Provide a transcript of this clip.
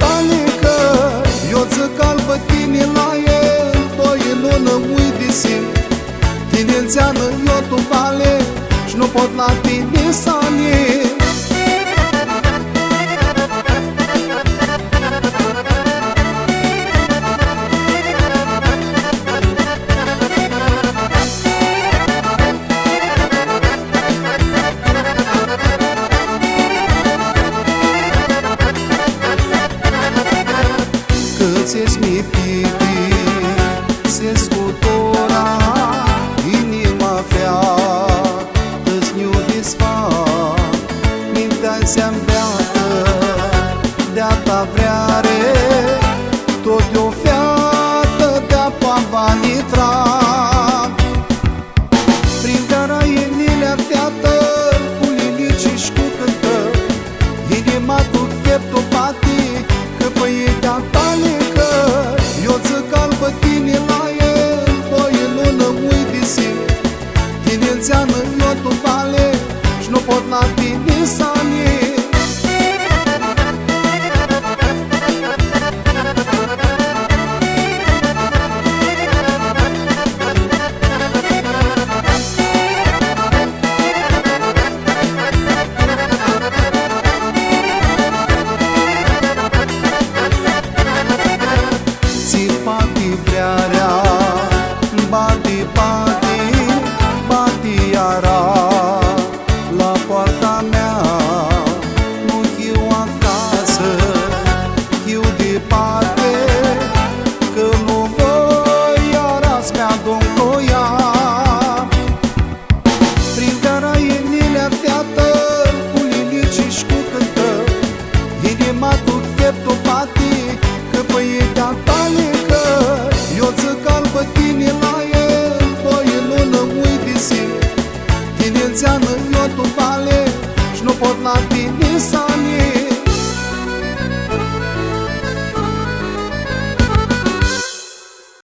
tale, că eu zic albă tine la el, doi în lună ui de sim. Tine înțeană eu tu vale și nu pot la tine să ne. Ți-es mi pipi, se scutura inima fea, îți nu disfac, mintea se-am beată, de-a ta vreare, tot o fiată de-a pava nitra. Prin gara inilea fiată, cu lilici și cu cântă, inima tu pieptul pati, că păi de-a tale, eu zic albă tine la el, doi în lună ui de sim. Tine înțeană eu tu vale și nu pot la tine să ne. Bati, bati, bati iara la poarta mea. Nu chiu acasă, chiu departe, că nu voi iara mi-adun cu ea. Prin gara inilea fiată, cu lilici și cu cântă, inima tu pieptul pati, că păi de-a tale, că eu zic albă tine la el, doi în lună ui de sim. Tine înțeană eu tu vale și nu pot la tine să ne.